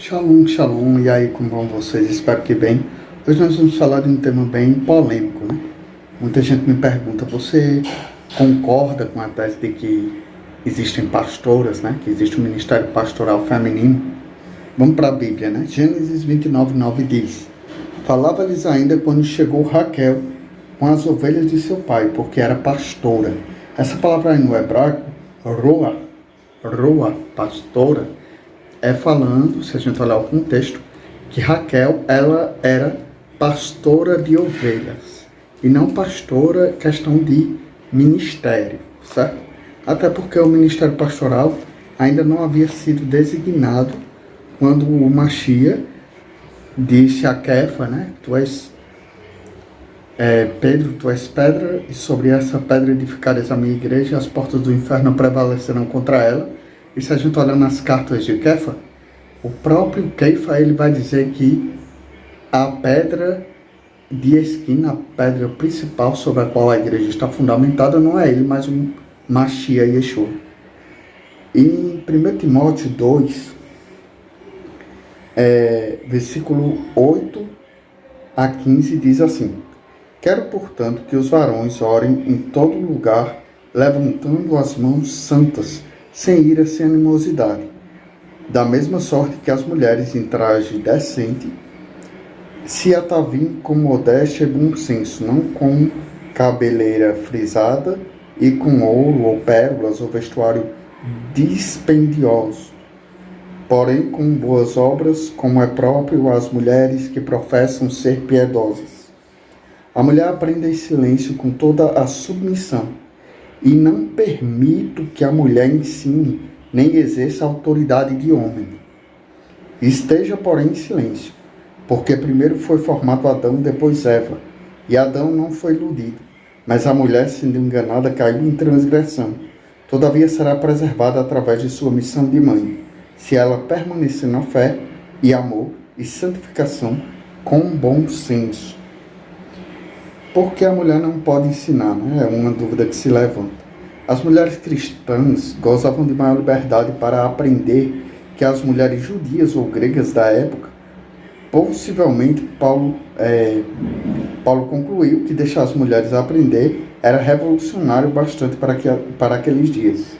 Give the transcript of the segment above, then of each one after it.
Shalom, shalom, e aí, como vão vocês? Espero que bem. Hoje nós vamos falar de um tema bem polêmico, né? Muita gente me pergunta, você concorda com a tese de que existem pastoras, né? Que existe um ministério pastoral feminino? Vamos para a Bíblia, né? Gênesis 29:9 diz: Falava-lhes ainda quando chegou Raquel com as ovelhas de seu pai, porque era pastora. Essa palavra aí no hebraico, roa, pastora, é falando, se a gente olhar o contexto, que Raquel, ela era pastora de ovelhas, e não pastora questão de ministério, certo? Até porque o ministério pastoral ainda não havia sido designado quando o Machia disse a Kefa, né? Pedro, tu és pedra, e sobre essa pedra edificares a minha igreja, e as portas do inferno prevalecerão contra ela. E se a gente olhar nas cartas de Kefa, o próprio Kefa, ele vai dizer que a pedra de esquina, a pedra principal sobre a qual a igreja está fundamentada, não é ele, mas o Machia Yeshua. E em 1 Timóteo 2, versículo 8 a 15, diz assim: Quero, portanto, que os varões orem em todo lugar, levantando as mãos santas, sem ira, sem animosidade. Da mesma sorte que as mulheres em traje decente se ataviem com modéstia e bom senso, não com cabeleira frisada e com ouro ou pérolas ou vestuário dispendioso, porém com boas obras, como é próprio às mulheres que professam ser piedosas. A mulher aprenda em silêncio com toda a submissão, e não permito que a mulher ensine, nem exerça a autoridade de homem. Esteja, porém, em silêncio, porque primeiro foi formado Adão, depois Eva, e Adão não foi iludido, mas a mulher, sendo enganada, caiu em transgressão. Todavia será preservada através de sua missão de mãe, se ela permanecer na fé e amor e santificação com bom senso. Por que a mulher não pode ensinar, né? É uma dúvida que se levanta. As mulheres cristãs gozavam de maior liberdade para aprender que as mulheres judias ou gregas da época. Possivelmente, Paulo concluiu que deixar as mulheres aprender era revolucionário bastante para aqueles dias.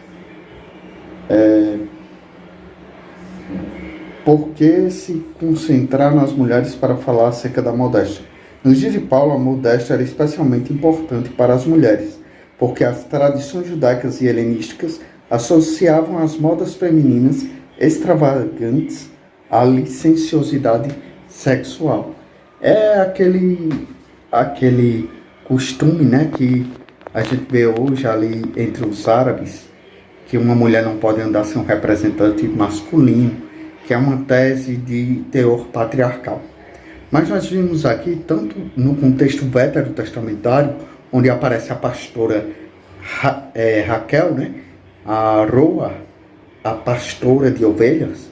Por que se concentrar nas mulheres para falar acerca da modéstia? Nos dias de Paulo, a modéstia era especialmente importante para as mulheres, porque as tradições judaicas e helenísticas associavam as modas femininas extravagantes à licenciosidade sexual. É aquele costume, né, que a gente vê hoje ali entre os árabes, que uma mulher não pode andar sem um representante masculino, que é uma tese de teor patriarcal. Mas nós vimos aqui, tanto no contexto veterotestamentário, onde aparece a pastora Raquel, né? A Roa, a pastora de ovelhas,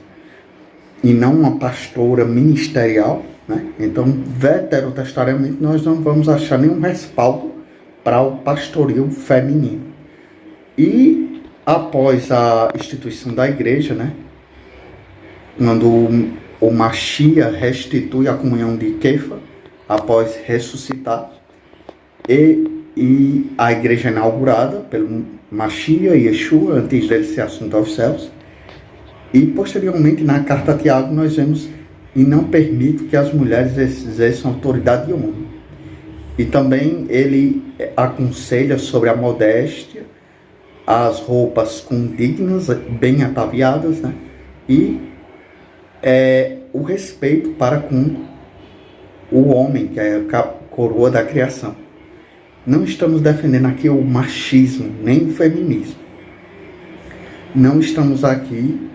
e não uma pastora ministerial, né? Então, veterotestamentarmente, nós não vamos achar nenhum respaldo para o pastoreio feminino. E após a instituição da igreja, né? Quando o Machia restitui a comunhão de Kefa, após ressuscitar, e a igreja é inaugurada pelo Machia e Yeshua, antes dele ser assunto aos céus. E posteriormente, na carta a Tiago, nós vemos: e não permite que as mulheres exerçam autoridade de homem. E também ele aconselha sobre a modéstia, as roupas condignas, bem ataviadas, né? E o respeito para com o homem, que é a coroa da criação. Não estamos defendendo aqui o machismo, nem o feminismo. Não estamos aqui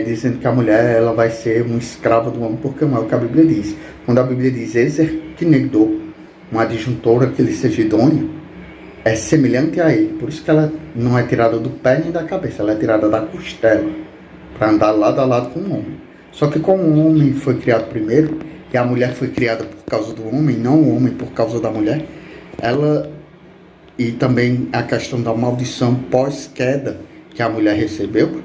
dizendo que a mulher ela vai ser uma escrava do homem, porque não é o que a Bíblia diz. Quando a Bíblia diz exerquinegdou, uma adjuntora que ele seja idônea, é semelhante a ele. Por isso que ela não é tirada do pé nem da cabeça, ela é tirada da costela, para andar lado a lado com o homem. Só que como o homem foi criado primeiro, e a mulher foi criada por causa do homem, não o homem por causa da mulher, e também a questão da maldição pós-queda que a mulher recebeu,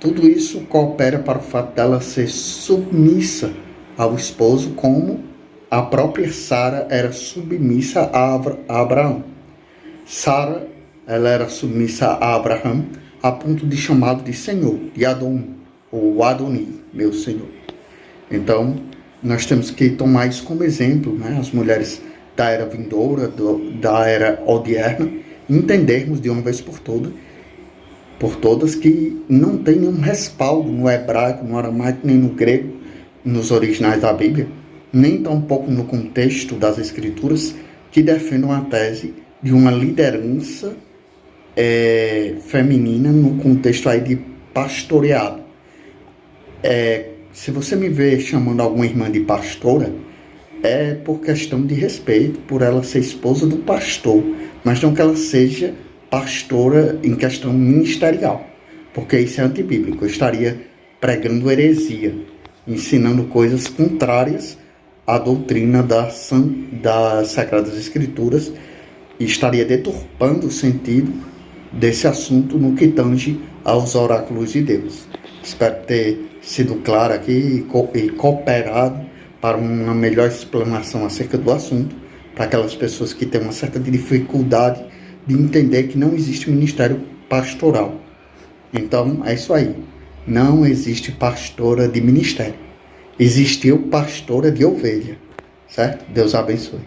tudo isso coopera para o fato dela ser submissa ao esposo, como a própria Sara era submissa a Abraão. Sara, ela era submissa a Abraão a ponto de chamá-lo de Senhor, de Adon, ou Adoni, meu Senhor. Então, nós temos que tomar isso como exemplo, né? As mulheres da era vindoura, da era odierna, entendermos de uma vez por todas, que não tem nenhum respaldo no hebraico, no aramaico, nem no grego, nos originais da Bíblia, nem tampouco no contexto das Escrituras, que defendam a tese de uma liderança feminina no contexto aí de pastoreado. Se você me vê chamando alguma irmã de pastora, é por questão de respeito, por ela ser esposa do pastor, mas não que ela seja pastora em questão ministerial, porque isso é antibíblico. Eu estaria pregando heresia, ensinando coisas contrárias à doutrina das Sagradas Escrituras, e estaria deturpando o sentido desse assunto no que tange aos oráculos de Deus. Espero ter sido claro aqui e cooperado para uma melhor explanação acerca do assunto, para aquelas pessoas que têm uma certa dificuldade de entender que não existe ministério pastoral. Então, é isso aí. Não existe pastora de ministério. Existiu pastora de ovelha. Certo? Deus abençoe.